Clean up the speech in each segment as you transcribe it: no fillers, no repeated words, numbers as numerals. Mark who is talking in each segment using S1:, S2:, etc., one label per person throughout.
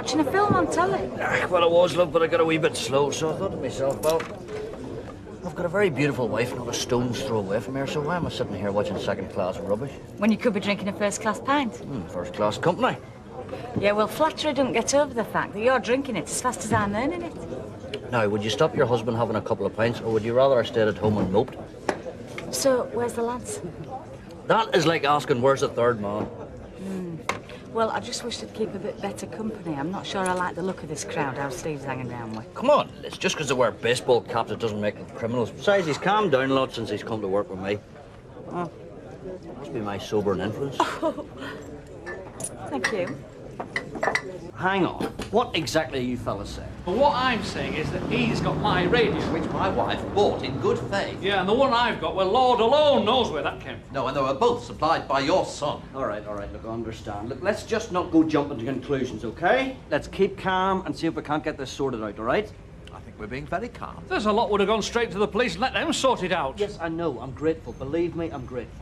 S1: watching a film on telly?
S2: Well, I was, love, but I got a wee bit slow, so I thought to myself, well, I've got a very beautiful wife not a stone's throw away from here, so why am I sitting here watching second-class rubbish?
S1: When you could be drinking a first-class pint.
S2: First-class company.
S1: Yeah, well, flattery don't get over the fact that you're drinking it as fast as I'm earning it.
S2: Now, would you stop your husband having a couple of pints, or would you rather I stayed at home and moped?
S1: So, where's the lads?
S2: That is like asking where's the third man.
S1: Well, I just wish they'd keep a bit better company. I'm not sure I like the look of this crowd how Steve's hanging around with.
S2: Come on, it's just because they wear baseball caps it doesn't make them criminals. Besides, he's calmed down a lot since he's come to work with me. Well, must be my sobering influence.
S1: Oh, thank you.
S2: Hang on. What exactly are you fellas saying?
S3: But what I'm saying is that he's got my radio.
S4: Which my wife bought in good faith.
S3: Yeah, and the one I've got, well, Lord alone knows where that came from.
S4: No, and they were both supplied by your son.
S2: All right, look, I understand. Look, let's just not go jumping to conclusions, okay? Let's keep calm and see if we can't get this sorted out, all right?
S4: I think we're being very calm.
S3: There's a lot would have gone straight to the police and let them sort it out.
S2: Yes, I know. I'm grateful. Believe me, I'm grateful.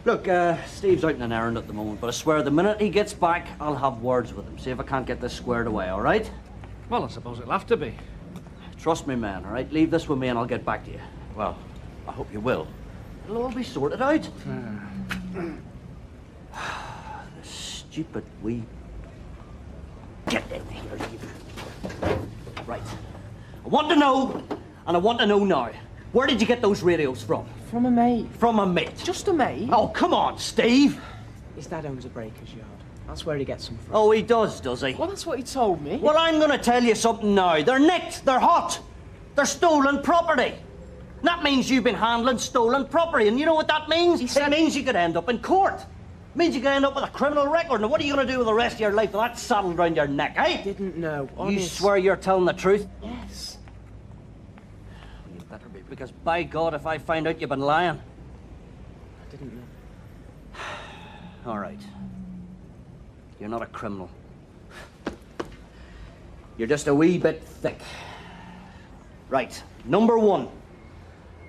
S2: Look, Steve's out on an errand at the moment, but I swear the minute he gets back, I'll have words with him. See if I can't get this squared away, all right?
S3: Well, I suppose it'll have to be.
S2: Trust me, man, all right? Leave this with me and I'll get back to you.
S4: Well, I hope you will.
S2: It'll all be sorted out. The stupid wee... Get in here, you. Right. I want to know, and I want to know now. Where did you get those radios from?
S5: From a mate.
S2: From a mate?
S5: Just a mate?
S2: Oh, come on, Steve.
S5: His dad owns a breaker's yard. That's where he gets them from.
S2: Oh, he does he?
S5: Well, that's what he told me.
S2: Well, I'm going to tell you something now. They're nicked. They're hot. They're stolen property. And that means you've been handling stolen property. And you know what that means? It means you could end up in court. It means you could end up with a criminal record. Now, what are you going to do with the rest of your life with that saddled around your neck, eh?
S5: I didn't know, honest.
S2: You swear you're telling the truth?
S5: Yes.
S2: You better be, because by God, if I find out you've been lying...
S5: I didn't know.
S2: All right. You're not a criminal. You're just a wee bit thick. Right. Number one,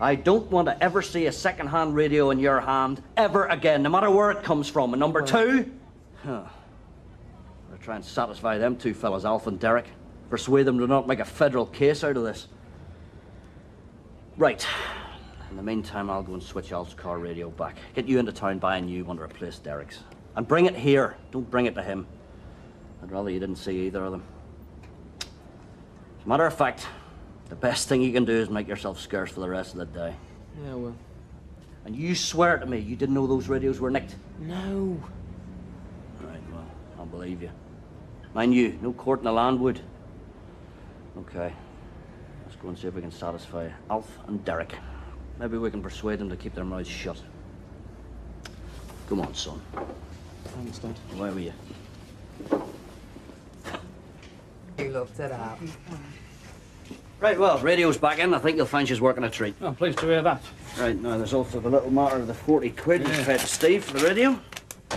S2: I don't want to ever see a second-hand radio in your hand ever again, no matter where it comes from. And number two, I'll try and satisfy them two fellas, Alf and Derek. Persuade them to not make a federal case out of this. Right. In the meantime, I'll go and switch Alf's car radio back. Get you into town, buy a new one to replace Derek's. And bring it here. Don't bring it to him. I'd rather you didn't see either of them. As a matter of fact, the best thing you can do is make yourself scarce for the rest of the day.
S5: Yeah, well.
S2: And you swear to me you didn't know those radios were nicked?
S5: No.
S2: Right, well, I'll believe you. Mind you, no court in the land would. Okay. Let's go and see if we can satisfy Alf and Derek. Maybe we can persuade them to keep their mouths shut. Come on, son.
S5: Thanks, Dad.
S2: Where were you?
S6: You looked it up.
S2: Right, well, radio's back in. I think you'll find she's working a treat.
S3: I'm pleased to hear that.
S2: Right, now there's also the little matter of the 40 quid you paid to Steve for the radio.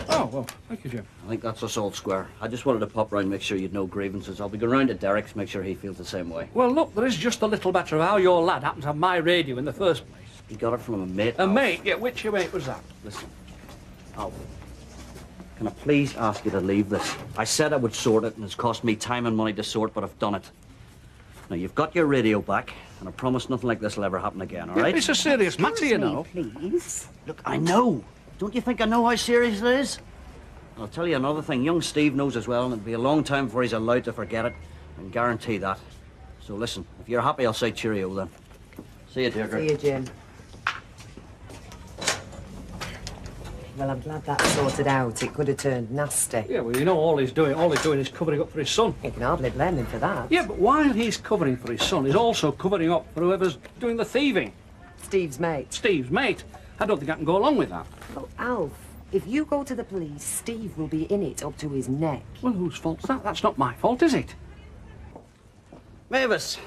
S3: Oh, well, thank you, Jim.
S2: I think that's us all square. I just wanted to pop round and make sure you'd no grievances. I'll be going round to Derek's, make sure he feels the same way.
S3: Well, look, there is just a little matter of how your lad happened to have my radio in the first place.
S2: He got it from a mate.
S3: A
S2: Alf.
S3: mate? Yeah, which mate was that?
S2: Listen, Alf, can I please ask you to leave this? I said I would sort it, and it's cost me time and money to sort, but I've done it. Now, you've got your radio back, and I promise nothing like this will ever happen again, all right?
S3: It's a serious matter, you know.
S6: Please.
S2: Look, I know. Don't you think I know how serious it is? I'll tell you another thing. Young Steve knows as well, and it'll be a long time before he's allowed to forget it. I can guarantee that. So listen, if you're happy, I'll say cheerio then. See you, Deirdre.
S6: See you, Jim. Well, I'm glad that's sorted out. It could have turned nasty.
S3: Yeah, well, you know, all he's doing is covering up for his son.
S6: You can hardly blame him for that.
S3: Yeah, but while he's covering for his son, he's also covering up for whoever's doing the thieving.
S6: Steve's mate.
S3: Steve's mate. I don't think I can go along with that.
S6: Oh, Alf, if you go to the police, Steve will be in it up to his neck.
S3: Well, whose fault's that? That's not my fault, is it?
S2: Mavis,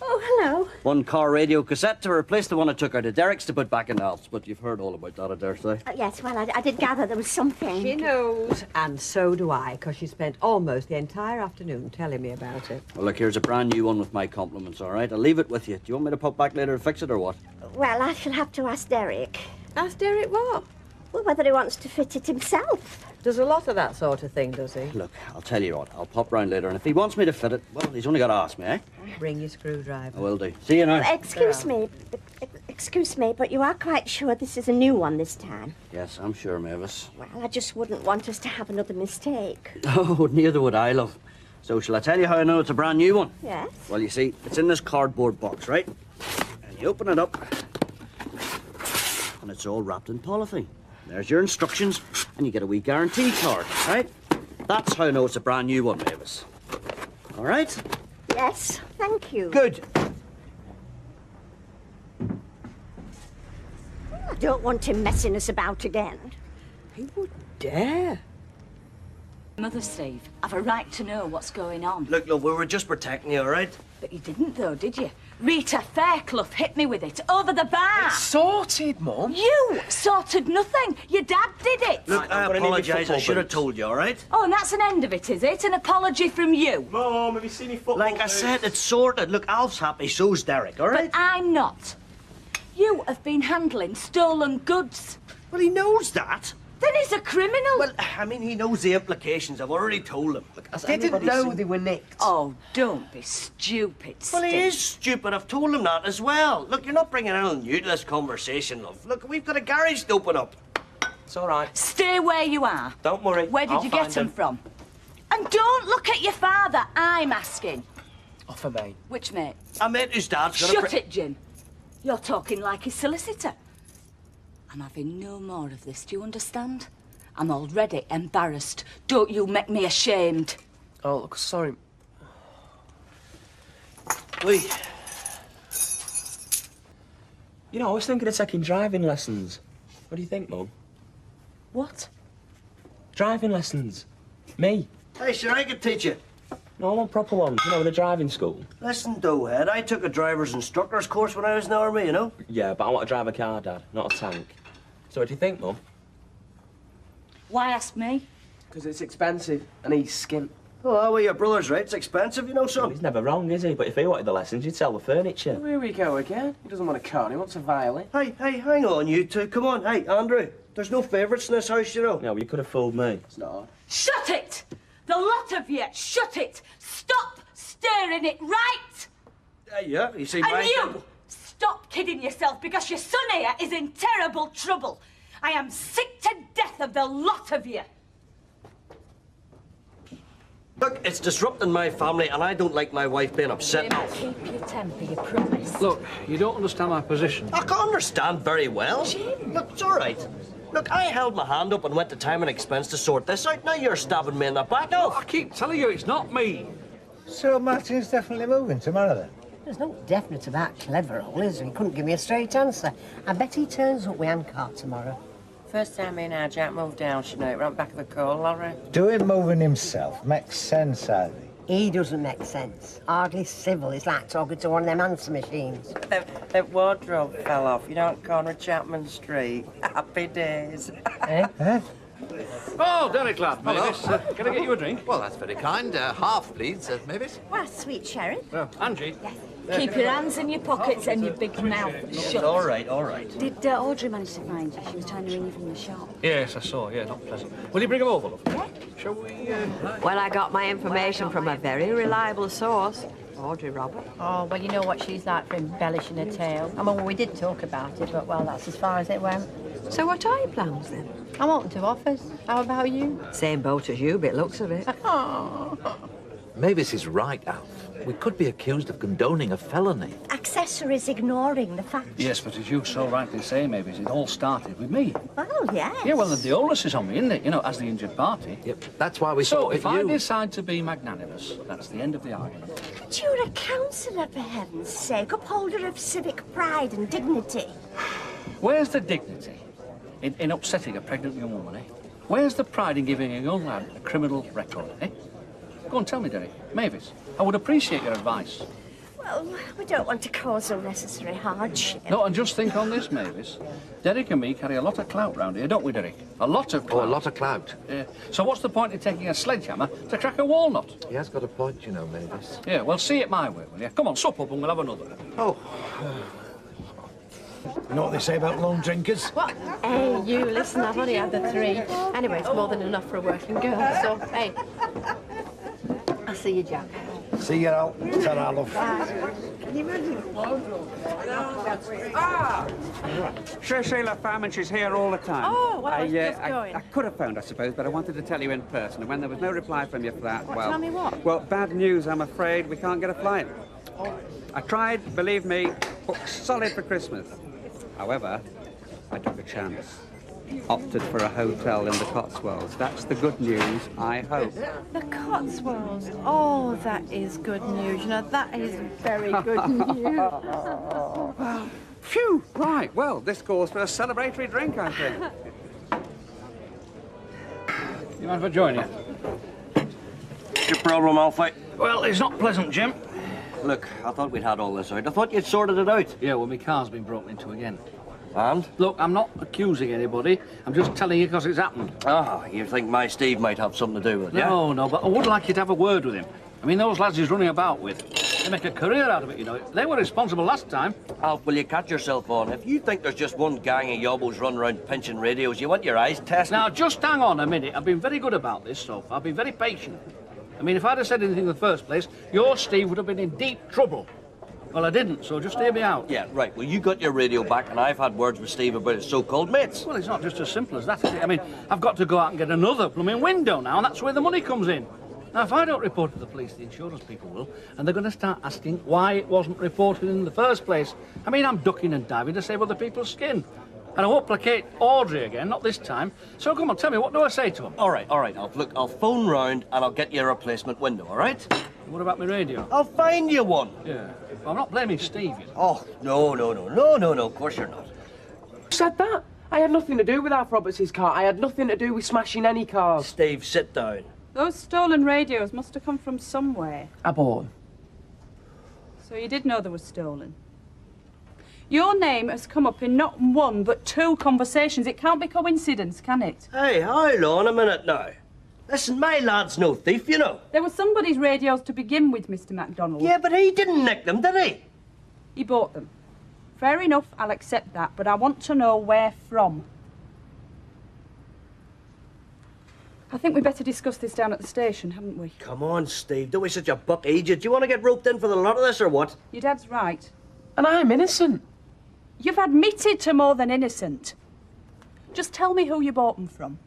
S7: Oh, hello.
S2: one car radio cassette to replace the one I took out of Derek's to put back in Alf's, but you've heard all about that, I dare say.
S7: Yes, well, I did gather there was something.
S6: She knows. And so do I, because she spent almost the entire afternoon telling me about it.
S2: Well, look, here's a brand new one with my compliments, all right? I'll leave it with you. Do you want me to pop back later and fix it or what?
S7: Well, I shall have to ask Derek.
S6: Ask Derek what?
S7: Well, whether he wants to fit it himself.
S6: Does a lot of that sort of thing, does he?
S2: Look, I'll tell you what. I'll pop round later, and if he wants me to fit it, well, he's only got to ask me, eh?
S6: Bring your screwdriver.
S2: I will do. See you now.
S7: Excuse me, but you are quite sure this is a new one this time?
S2: Yes, I'm sure, Mavis.
S7: Well, I just wouldn't want us to have another mistake.
S2: Oh, neither would I, love. So, shall I tell you how I know it's a brand new one?
S7: Yes?
S2: Well, you see, it's in this cardboard box, right? And you open it up, and it's all wrapped in polythene. There's your instructions, and you get a wee guarantee card, right? That's how I know it's a brand new one, Mavis. All right?
S7: Yes, thank you.
S2: Good.
S7: I don't want him messing us about again.
S6: Who would dare?
S1: Mother, Steve, I've a right to know what's going on.
S2: Look, love, we were just protecting you, all right?
S1: But you didn't, though, did you? Rita Fairclough hit me with it over the bar.
S5: Sorted, Mum.
S1: You sorted nothing. Your dad did it.
S2: Look, I apologise. I should have told you, all right?
S1: Oh, and that's an end of it, is it? An apology from you?
S5: Mum, have you seen any football?
S2: Like I said, it's sorted. Look, Alf's happy, so's Derek, all right?
S1: But I'm not. You have been handling stolen goods.
S2: Well, he knows that.
S1: Then he's a criminal.
S2: Well, I mean, he knows the implications. I've already told him. Look, has
S5: Didn't
S2: anybody
S5: know
S2: seen-
S5: they were nicked.
S1: Oh, don't be stupid,
S2: Well, he
S1: Steve.
S2: is stupid. I've told him that as well. Look, you're not bringing anything new to this conversation, love. Look, we've got a garage to open up.
S5: It's all right.
S1: Stay where you are.
S5: Don't worry.
S1: Where did
S5: I'll
S1: you get
S5: find
S1: them from? And don't look at your father, I'm asking.
S5: Offer me.
S1: Which mate?
S2: I met his dad's got
S1: Shut it, Jim. You're talking like his solicitor. I'm having no more of this, do you understand? I'm already embarrassed. Don't you make me ashamed.
S5: Oh, look, sorry.
S2: Wait.
S5: You know, I was thinking of taking driving lessons. What do you think, Mum?
S1: What?
S5: Driving lessons. Me.
S2: Hey, sure, I can teach you.
S5: No, I want proper ones. You know, in a driving school.
S2: Listen, Doughhead, I took a driver's instructor's course when I was in the army, you know?
S5: Yeah, but I want to drive a car, Dad, not a tank. So what do you think, Mum?
S1: Why ask me?
S5: Because it's expensive and he's skint.
S2: Oh, well, your brother's right. It's expensive, you know,
S5: Well,
S2: son.
S5: he's never wrong, is he? But if he wanted the lessons, you'd sell the furniture.
S8: Here we go again. He doesn't want a car, he wants a violin.
S2: Hey, hang on, you two. Come on. Hey, Andrew, there's no favourites in this house, you know.
S5: Yeah, well, you could have fooled me.
S8: It's not hard.
S1: Shut it! The lot of you, shut it! Stop staring it right!
S2: Yeah, you see,
S1: And you, stop kidding yourself because your son here is in terrible trouble. I am sick to death of the lot of you.
S2: Look, it's disrupting my family, and I don't like my wife being upset.
S1: Jim, keep your temper, you promise.
S3: Look, you don't understand my position.
S2: I can understand very well. Look, it's all right. Look, I held my hand up and went to time and expense to sort this out. Now you're stabbing me in the back.
S3: No, I keep telling you it's not me.
S9: So Martin's definitely moving tomorrow then?
S10: There's no definite about Cleverall, is there? He couldn't give me a straight answer. I bet he turns up with handcart tomorrow.
S11: First time me and our Jack moved down, you know, right back of the coal lorry.
S9: Do him moving himself makes sense, I think.
S10: He doesn't make sense. Hardly civil. It's like talking to one of them answer machines.
S11: That wardrobe fell off, you know, at corner of Chapman Street. Happy days.
S9: Eh?
S3: Oh, Derek, lad, Mavis. Can I get you a drink?
S4: Well, that's very kind. Half, please, Mavis.
S7: Well, sweet Sherry.
S3: Angie?
S1: Keep your hands in your pockets and your big mouth shut.
S2: All right, all right.
S7: Did Audrey manage to find you? She was trying to ring you from the shop.
S3: Yes, I saw. Yeah, not pleasant. Will you bring him over, love? Yeah. Shall we,
S6: Well, I got my information from a very reliable source, Audrey Robert.
S12: Oh, well, you know what she's like for embellishing a tale. I mean, we did talk about it, but, well, that's as far as it went.
S6: So what are your plans then?
S12: I'm open to offers. How about you?
S6: Same boat as you, but looks of it.
S4: Mavis is right, Alf. We could be accused of condoning a felony.
S7: Accessories ignoring the facts.
S3: Yes, but as you so rightly say, Mavis, it all started with me.
S7: Well, yes.
S3: Yeah, well, the onus is on me, isn't it? You know, as the injured party.
S4: Yep, that's why we
S3: So,
S4: thought
S3: if
S4: that
S3: I
S4: you...
S3: decide to be magnanimous, that's the end of the argument.
S7: But you're a councillor, for heaven's sake, upholder of civic pride and dignity.
S3: Where's the dignity in upsetting a pregnant young woman, eh? Where's the pride in giving a young lad a criminal record, eh? Go on, tell me, Derek. Mavis, I would appreciate your advice.
S7: Well, we don't want to cause unnecessary hardship.
S3: No, and just think on this, Mavis. Derek and me carry a lot of clout round here, don't we, Derek? A lot of clout.
S4: Oh, a lot of clout.
S3: Yeah. So what's the point in taking a sledgehammer to crack a walnut?
S4: He has got a point, you know, Mavis.
S3: Yeah, well, see it my way, will you? Come on, sup up and we'll have another.
S4: Oh.
S13: You know what they say about lone drinkers?
S12: What? Hey, you listen, I've only had the 3. Anyway, it's more than enough for a working girl, so, hey. I'll see you, Jack.
S13: See you out. Ta-ra, love.
S12: Can you imagine?
S14: Cherchez la femme, and she's here all the time.
S12: Oh, well, I was just going.
S14: I could have phoned, I suppose, but I wanted to tell you in person. And when there was no reply from you for that,
S12: What,
S14: well...
S12: tell me what?
S14: Well, bad news, I'm afraid. We can't get a flight. I tried, believe me, booked solid for Christmas. However, I took a chance. Opted for a hotel in the Cotswolds. That's the good news, I hope.
S12: The Cotswolds. Oh, that is good news. You know, that is very good news.
S14: Phew! Right, well, this calls for a celebratory drink, I think.
S3: You mind if I join you?
S2: What's your problem, Alfie?
S3: Well, it's not pleasant, Jim.
S2: Look, I thought we'd had all this out. I thought you'd sorted it out.
S3: Yeah, well, my car's been broken into again.
S2: And?
S3: Look, I'm not accusing anybody. I'm just telling you because it's happened.
S2: Ah, you think my Steve might have something to do with it, yeah?
S3: No, but I would like you to have a word with him. I mean, those lads he's running about with, they make a career out of it, you know. They were responsible last time.
S2: Alf, will you catch yourself on? If you think there's just one gang of yobbos running around pinching radios, you want your eyes tested?
S3: Now, just hang on a minute. I've been very good about this so far. I've been very patient. I mean, if I'd have said anything in the first place, your Steve would have been in deep trouble. Well, I didn't, so just hear me out.
S2: Yeah, right. Well, you got your radio back, and I've had words with Steve about his so-called mates.
S3: Well, it's not just as simple as that, is it? I mean, I've got to go out and get another blooming window now, and that's where the money comes in. Now, if I don't report to the police, the insurance people will, and they're going to start asking why it wasn't reported in the first place. I mean, I'm ducking and diving to save other people's skin. And I won't placate Audrey again, not this time. So come on, tell me, what do I say to him?
S2: All right, Alf. Look, I'll phone round, and I'll get you a replacement window, all right?
S3: What about my radio?
S2: I'll find you one.
S3: Yeah. Well, I'm not blaming Steve, you know.
S2: Oh, no, of course you're not.
S8: Said that? I had nothing to do with Alf Roberts' car. I had nothing to do with smashing any cars.
S2: Steve, sit down.
S15: Those stolen radios must have come from somewhere.
S8: I bought them.
S15: So you did know they were stolen? Your name has come up in not one, but 2 conversations. It can't be coincidence, can it?
S2: Hey, hold on a minute now. Listen, my lad's no thief, you know.
S15: They were somebody's radios to begin with, Mr. McDonald.
S2: Yeah, but he didn't nick them, did he?
S15: He bought them. Fair enough, I'll accept that, but I want to know where from. I think we'd better discuss this down at the station, haven't we?
S2: Come on, Steve, don't be such a buck agent. Do you want to get roped in for the lot of this, or what?
S15: Your dad's right.
S8: And I'm innocent.
S15: You've admitted to more than innocent. Just tell me who you bought them from.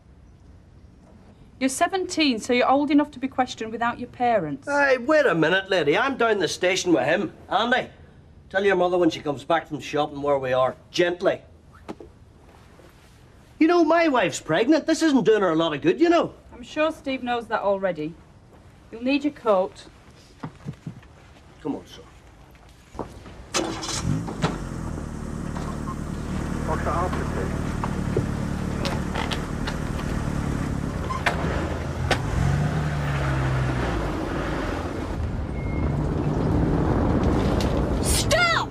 S15: You're 17, so you're old enough to be questioned without your parents.
S2: Hey, wait a minute, lady. I'm down the station with him. Andy, tell your mother when she comes back from shopping where we are. Gently. You know, my wife's pregnant. This isn't doing her a lot of good, you know.
S15: I'm sure Steve knows that already. You'll need your coat.
S2: Come on, son.
S16: What's the opposite?
S1: Stop!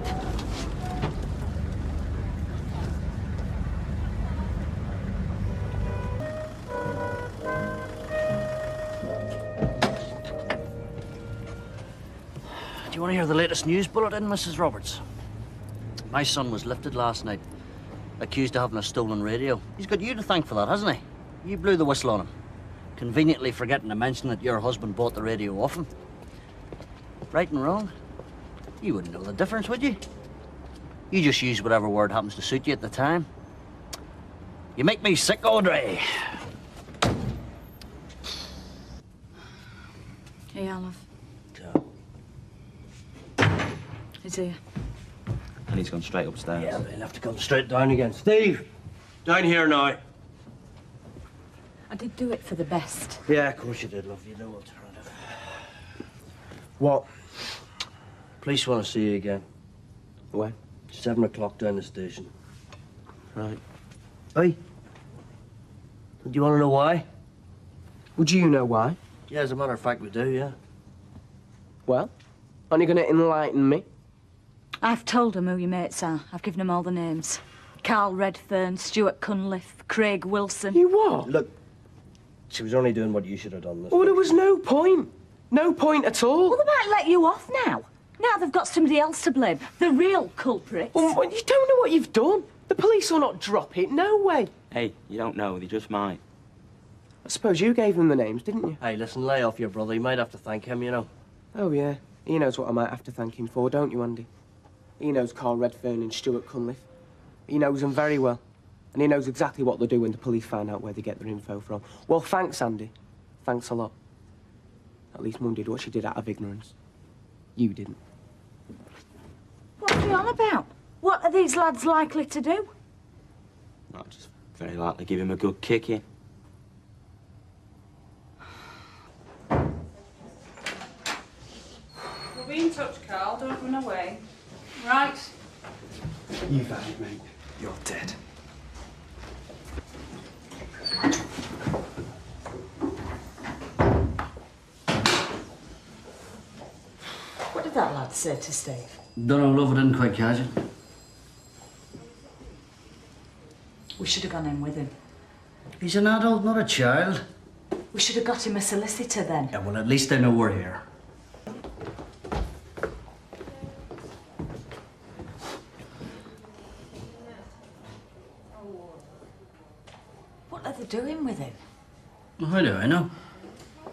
S2: Do you want to hear the latest news bulletin, Mrs. Roberts? My son was lifted last night, accused of having a stolen radio. He's got you to thank for that, hasn't he? You blew the whistle on him, conveniently forgetting to mention that your husband bought the radio off him. Right and wrong? You wouldn't know the difference, would you? You just use whatever word happens to suit you at the time. You make me sick, Audrey.
S1: Hey, Olive. He's here.
S5: And he's gone straight upstairs.
S2: Yeah, but he'll have to come straight down again. Steve, down here now.
S1: I did do it for the best.
S2: Yeah, of course you did, love. You no alternative.
S8: What?
S2: Police want to see you again.
S8: When?
S2: 7 o'clock down the station.
S8: Right.
S2: Hey. Do you want to know why?
S8: Would you know why?
S2: Yeah, as a matter of fact, we do, yeah.
S8: Well, aren't you going to enlighten me?
S1: I've told them who your mates are. I've given them all the names. Carl Redfern, Stuart Cunliffe, Craig Wilson.
S8: You what?
S2: Look, she was only doing what you should have done.
S8: Oh, there was no point. No point at all.
S1: Well, they might let you off now. Now they've got somebody else to blame. The real culprit.
S8: Well, you don't know what you've done. The police will not drop it. No way.
S5: Hey, you don't know. They just might.
S8: I suppose you gave them the names, didn't you?
S2: Hey, listen, lay off your brother. You might have to thank him, you know.
S8: Oh, yeah. He knows what I might have to thank him for, don't you, Andy? He knows Carl Redfern and Stuart Cunliffe. He knows them very well. And he knows exactly what they'll do when the police find out where they get their info from. Well, thanks, Andy. Thanks a lot. At least Mum did what she did out of ignorance. You didn't.
S1: What's he on about? What are these lads likely to do?
S5: I'll just very likely give him a good kicking.
S15: We'll be in touch, Carl. Don't run away. Right.
S16: You've had it, mate. You're dead.
S1: What did that lad say to Steve?
S2: Don't know, love, I didn't quite catch it.
S1: We should have gone in with him.
S2: He's an adult, not a child.
S1: We should have got him a solicitor then.
S2: Yeah, well, at least I know we're here.
S1: What are they doing with him?
S2: Well, how do I know?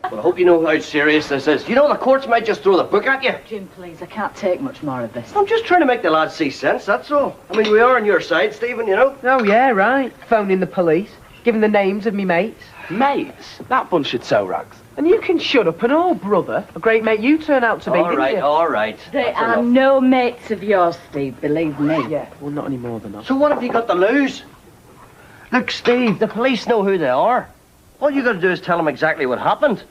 S2: Well, I hope you know how serious this is. You know, the courts might just throw the book at you.
S1: Jim, please, I can't take much more of this.
S2: I'm just trying to make the lads see sense, that's all. I mean, we are on your side, Stephen, you know.
S8: Oh, yeah, right. Phoning the police, giving the names of me mates. Mates? That bunch should sew rags. And you can shut up and all, brother. A great mate you turn out to be,
S2: All
S8: didn't
S2: right,
S8: you?
S2: all right.
S1: They
S2: That's
S1: are
S2: enough.
S1: no mates of yours, Steve, believe me.
S8: Yeah, well, not any more than that.
S2: So what have you got to lose? Look, Steve, the police know who they are. All you got to do is tell them exactly what happened.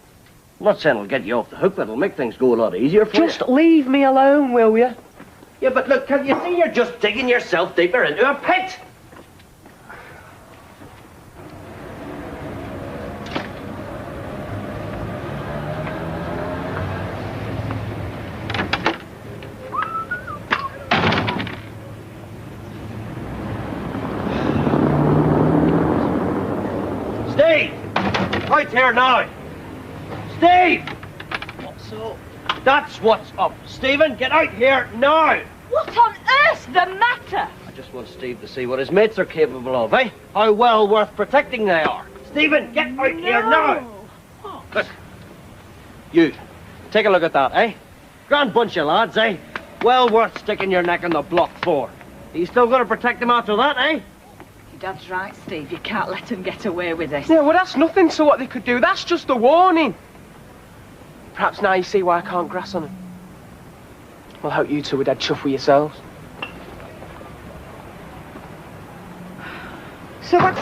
S2: I'm not saying it'll get you off the hook, but it'll make things go a lot easier for you.
S8: Just leave me alone, will you?
S2: Yeah, but look, can you see you're just digging yourself deeper into a pit? Steve! Right here now! Steve! What's up? That's what's up. Stephen, get out here now!
S1: What on earth's the matter?
S2: I just want Steve to see what his mates are capable of, eh? How well worth protecting they are. Stephen, get out here now! Look, you, take a look at that, eh? Grand bunch of lads, eh? Well worth sticking your neck in the block for. Are you still going to protect them after that, eh?
S1: Your dad's right, Steve. You can't let them get away with this.
S8: Yeah, well, that's nothing to what they could do. That's just a warning. Perhaps now you see why I can't grass on them. Well, I hope you two were dead chuffed with yourselves.
S1: So what?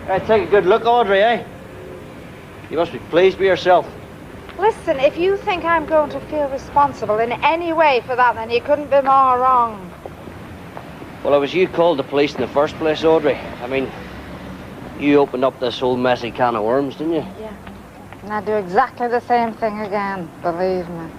S2: Right, take a good look, Audrey, eh? You must be pleased with yourself.
S17: Listen, if you think I'm going to feel responsible in any way for that, then you couldn't be more wrong.
S2: Well, it was you called the police in the first place, Audrey. I mean, you opened up this whole messy can of worms, didn't you?
S17: Yeah. And I'd do exactly the same thing again, believe me.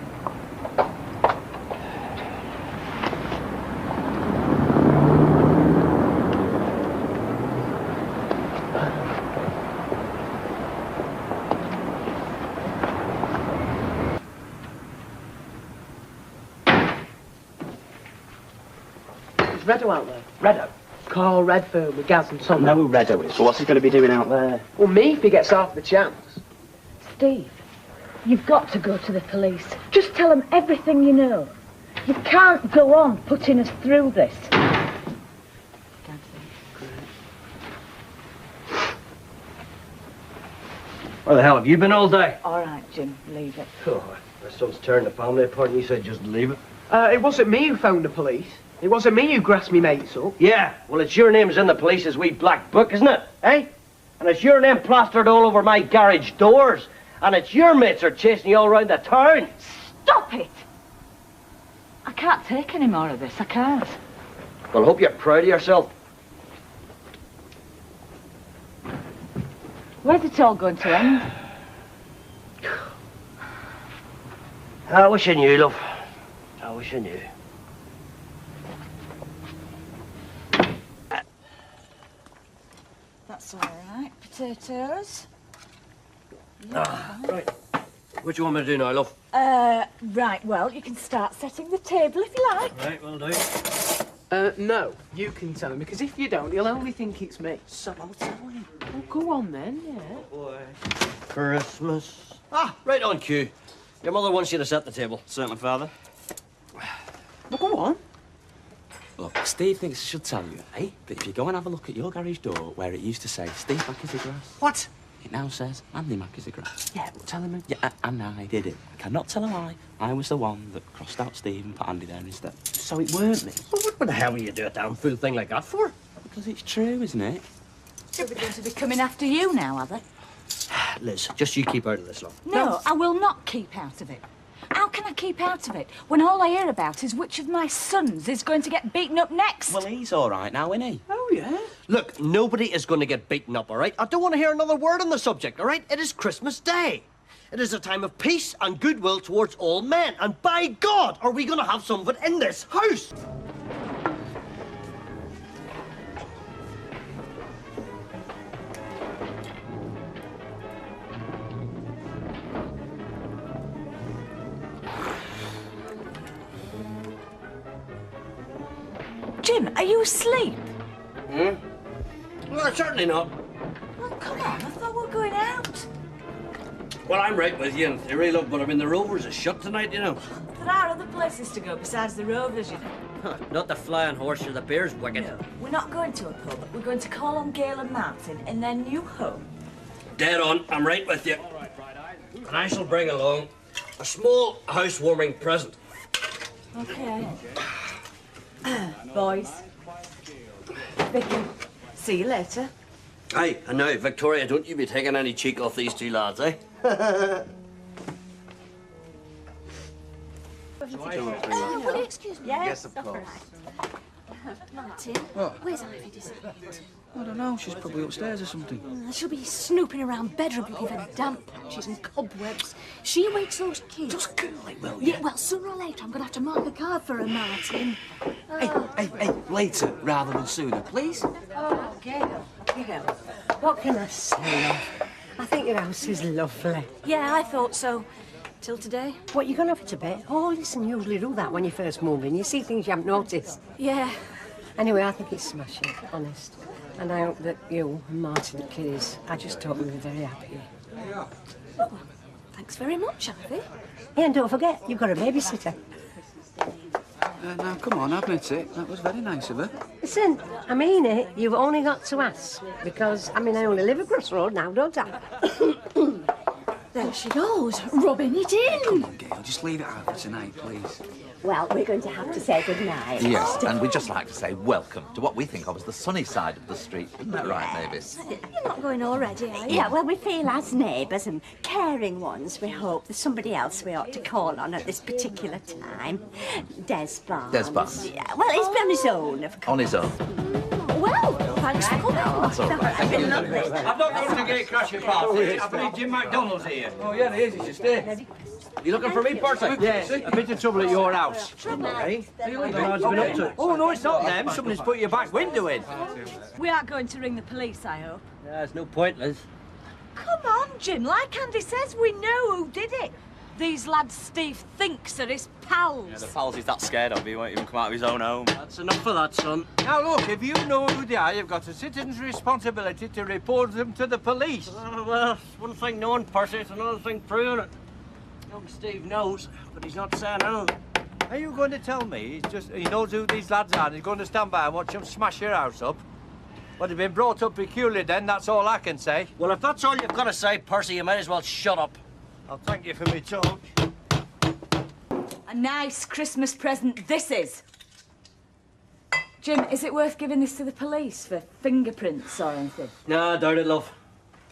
S8: Reddo out there. Reddo? Carl Redfern with Gaz and Tom.
S5: I know who Reddo is, so what's he going to be doing out there?
S8: Well, me, if he gets half the chance.
S1: Steve, you've got to go to the police. Just tell them everything you know. You can't go on putting us through this.
S2: Where the hell have you been all day?
S1: All right, Jim, leave it.
S2: Oh, my son's turned the family apart and you said just leave it.
S8: It wasn't me who phoned the police. It wasn't me who grassed me mates up.
S2: Yeah, well, it's your name's in the police's wee black book, isn't it? Eh? And it's your name plastered all over my garage doors. And it's your mates are chasing you all around the town.
S1: Stop it! I can't take any more of this. I can't.
S2: Well, I hope you're proud of yourself.
S1: Where's it all going to end?
S2: I wish I knew, love. I wish I knew.
S1: That's all right. Potatoes.
S2: Right. What do you want me to do now, love?
S1: Right, well, you can start setting the table if you like.
S2: Right, will do.
S11: No, you can tell him, because if you don't, he'll only think it's me. So I'll tell him. Oh, go on then, yeah.
S2: Boy. Christmas. Ah, right on cue. Your mother wants you to set the table.
S5: Certainly, Father.
S11: Well, go on.
S5: Look, Steve thinks I should tell you, eh? That if you go and have a look at your garage door where it used to say Steve Mackie's
S11: What?
S5: it now says Andy Mackie's.
S11: Yeah, well, tell him.
S5: Yeah, and I did it. I cannot tell a lie. I was the one that crossed out Steve and put Andy there instead.
S11: So it weren't me.
S2: Well, what the hell will you do a damn fool thing like that for?
S5: Because it's true, isn't it?
S1: They're going to be coming after you now, are they?
S2: Liz, just you keep out of this, love.
S1: No, I will not keep out of it. How can I keep out of it when all I hear about is which of my sons is going to get beaten up next?
S5: Well, he's all right now, isn't he?
S11: Oh, yeah?
S2: Look, nobody is going to get beaten up, all right? I don't want to hear another word on the subject, all right? It is Christmas Day. It is a time of peace and goodwill towards all men. And by God, are we going to have some of it in this house?
S1: Jim, are you asleep?
S2: Hmm? Well, certainly not.
S1: Well, come on, I thought we were going out.
S2: Well, I'm right with you in theory, look, but I mean, the Rovers is shut tonight, you know.
S1: There are other places to go besides the Rovers, you know.
S2: Not the Flying Horse or the Bears Wicket.
S1: No, we're not going to a pub. We're going to call on Gail and Martin in their new home.
S2: Dead on, I'm right with you. And I shall bring along a small housewarming present.
S1: Okay. Boys. Vicky, see you later.
S2: Aye, and now, Victoria, don't you be taking any cheek off these two lads, eh?
S7: Will you excuse me?
S4: Yes, of course.
S7: Martin, where's Ivy this night?
S3: I don't know. She's probably upstairs or something.
S7: She'll be snooping around bedroom looking for damp patches and cobwebs. She wakes those kids.
S5: Just cool it, will
S7: Yeah, well, sooner or later, I'm going to have to mark a card for her, Martin.
S5: Hey, later rather than sooner, please.
S10: Oh, Gail. What can I say, love? I think your house is lovely.
S7: Yeah, I thought so. Till today.
S10: What, you gone off it a bit? Oh, listen, you usually do that when you first move in. You see things you haven't noticed.
S7: Yeah.
S10: Anyway, I think it's smashing, honest. And I hope that you and Martin and kiddies, I just hope you'll be very happy.
S7: Oh, thanks very much, Ivy.
S10: Yeah, and don't forget, you've got a babysitter.
S3: Now, come on, admit it. That was very nice of her.
S10: Listen, I mean it. You've only got to ask. Because, I mean, I only live across the road now, don't I?
S7: There she goes, rubbing it in.
S3: Come on, Gail, just leave it out for tonight, please.
S10: Well, we're going to have to say goodnight.
S4: Yes, and we'd just like to say welcome to what we think of as the sunny side of the street. Isn't that right, Mavis?
S7: You're not going already, are you?
S18: Yeah, well, we feel as neighbours and caring ones, we hope there's somebody else we ought to call on at this particular time. Des Barnes.
S4: Des Barnes.
S18: Yeah, well, he's been on his own, of course.
S4: On his own.
S18: Well, thanks for coming.
S4: That's all right. Thank you.
S19: I'm not going to get crashing party. I believe Jim McDonald's here.
S3: Oh, yeah, he is. He should stay.
S2: You looking for me, Percy?
S3: Yes, a bit of trouble at your house.
S2: Trouble, eh?
S3: What have you been up to?
S19: Oh, no, it's not them. Somebody's put your back window in.
S1: We aren't going to ring the police, I hope.
S2: Yeah, there's no point, Liz.
S1: Come on, Jim. Like Andy says, we know who did it. These lads Steve thinks are his pals.
S5: Yeah, the pals he's that scared of, he won't even come out of his own home.
S2: That's enough of that, son.
S19: Now, look, if you know who they are, you've got a citizen's responsibility to report them to the police.
S2: Well, it's one thing knowing Percy, it's another thing proving it. Young Steve knows, but he's not saying anything.
S19: Are you going to tell me he knows who these lads are and he's going to stand by and watch them smash your house up? Well, they've been brought up peculiarly then, that's all I can say.
S2: Well, if that's all you've got to say, Percy, you might as well shut up.
S19: I'll thank you for me talk.
S1: A nice Christmas present this is. Jim, is it worth giving this to the police for fingerprints or anything?
S2: Nah, I doubt it, love.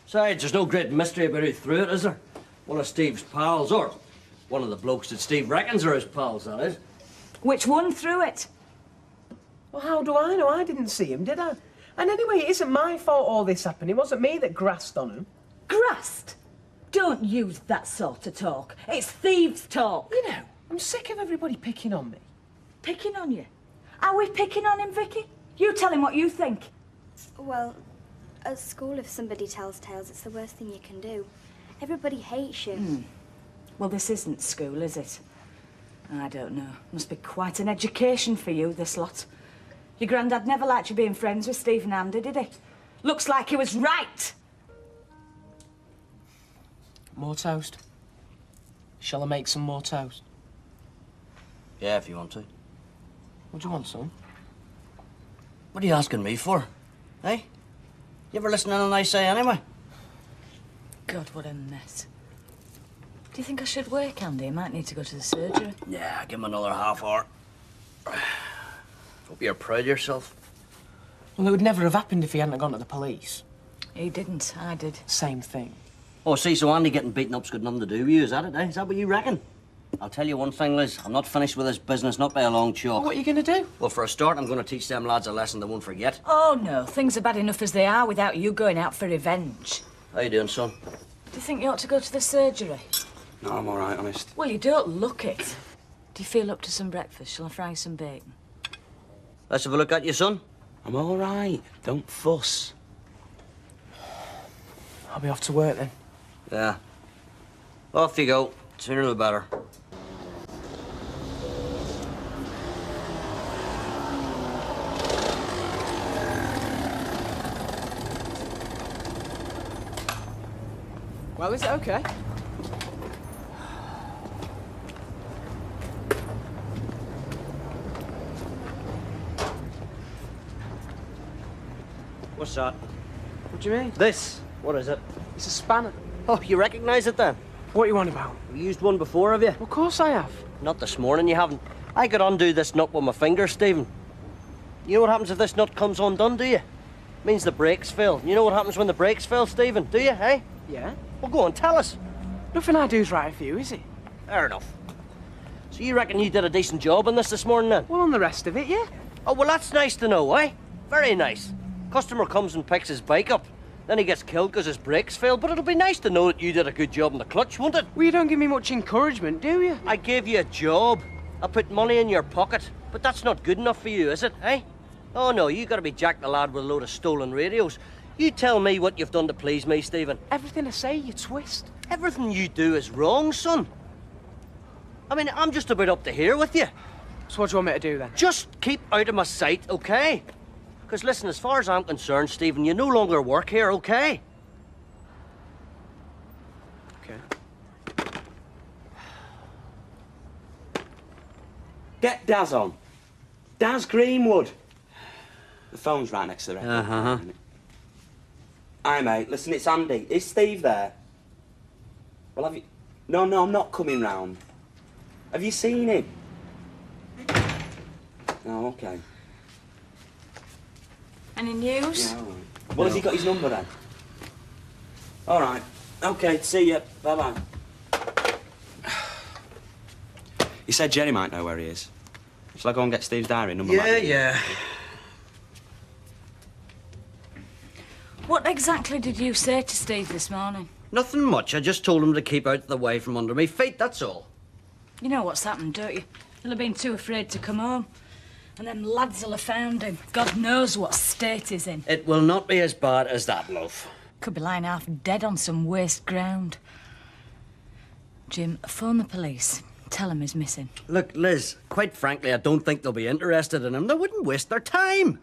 S2: Besides, there's no great mystery about who threw it, is there? One of Steve's pals, or one of the blokes that Steve reckons are his pals, that is.
S1: Which one threw it?
S11: Well, how do I know? I didn't see him, did I? And anyway, it isn't my fault all this happened. It wasn't me that grassed on him.
S1: Grassed? Don't use that sort of talk. It's thieves' talk.
S11: You know, I'm sick of everybody picking on me.
S1: Picking on you? Are we picking on him, Vicky? You tell him what you think.
S20: Well, at school, if somebody tells tales, it's the worst thing you can do. Everybody hates you.
S1: Well, this isn't school, is it? I don't know. Must be quite an education for you, this lot. Your granddad never liked you being friends with Steve and Andy, did he? Looks like he was right.
S8: More toast? Shall I make some more toast?
S2: Yeah, if you want to.
S8: What do you want, son?
S2: What are you asking me for? Eh? You ever listen to anything I say anyway?
S1: God, what a mess. Do you think I should wake Andy? I might need to go to the surgery.
S2: Yeah, give him another half hour. Hope you're proud of yourself.
S8: Well, it would never have happened if he hadn't gone to the police.
S1: He didn't, I did.
S8: Same thing.
S2: Oh, see, so Andy getting beaten up's got nothing to do with you, is that it, eh? Is that what you reckon? I'll tell you one thing, Liz. I'm not finished with this business, not by a long chalk.
S8: What are you going to do?
S2: Well, for a start, I'm going to teach them lads a lesson they won't forget.
S1: Oh, no. Things are bad enough as they are without you going out for revenge.
S2: How you doing, son?
S1: Do you think you ought to go to the surgery?
S5: No, I'm all right, honest.
S1: Well, you don't look it. Do you feel up to some breakfast? Shall I fry some bacon?
S2: Let's have a look at you, son.
S5: I'm all right. Don't fuss.
S8: I'll be off to work then.
S2: Yeah. Off you go. Sooner the better.
S8: Well, is it okay?
S2: What's that?
S8: What do you mean?
S2: This. What is it?
S8: It's a spanner.
S2: Oh, you recognise it then?
S8: What are you on about?
S2: You used one before, have you?
S8: Of course I have.
S2: Not this morning, you haven't. I could undo this nut with my finger, Stephen. You know what happens if this nut comes undone, do you? It means the brakes fail. You know what happens when the brakes fail, Stephen, do you, eh?
S8: Yeah?
S2: Well, go on, tell us.
S8: Nothing I do's right for you, is it?
S2: Fair enough. So you reckon you did a decent job on this morning, then?
S8: Well, on the rest of it, yeah.
S2: Oh, well, that's nice to know, eh? Very nice. Customer comes and picks his bike up. Then he gets killed because his brakes failed, but it'll be nice to know that you did a good job on the clutch, won't it?
S8: Well, you don't give me much encouragement, do you?
S2: I gave you a job. I put money in your pocket, but that's not good enough for you, is it, eh? Oh, no, you gotta be Jack the Lad with a load of stolen radios. You tell me what you've done to please me, Stephen.
S8: Everything I say, you twist.
S2: Everything you do is wrong, son. I mean, I'm just about up to here with you.
S8: So what do you want me to do, then?
S2: Just keep out of my sight, okay? Because, listen, as far as I'm concerned, Stephen, you no longer work here, okay?
S8: Okay.
S5: Get Daz on. Daz Greenwood. The phone's right next to the record.
S2: Uh-huh.
S5: Aye, mate. Listen, it's Andy. Is Steve there? Well, have you... No, I'm not coming round. Have you seen him? Oh, OK.
S1: Any news?
S5: Yeah, all right. Well, has he got his number then? All right. OK, see ya. Bye-bye. He said Jerry might know where he is. Shall I go and get Steve's diary number?
S2: Yeah.
S1: What exactly did you say to Steve this morning?
S2: Nothing much. I just told him to keep out of the way from under me feet, that's all.
S1: You know what's happened, don't you? He'll have been too afraid to come home. And them lads will have found him. God knows what state he's in.
S2: It will not be as bad as that, love.
S1: Could be lying half dead on some waste ground. Jim, phone the police. Tell them he's missing.
S2: Look, Liz, quite frankly, I don't think they'll be interested in him. They wouldn't waste their time.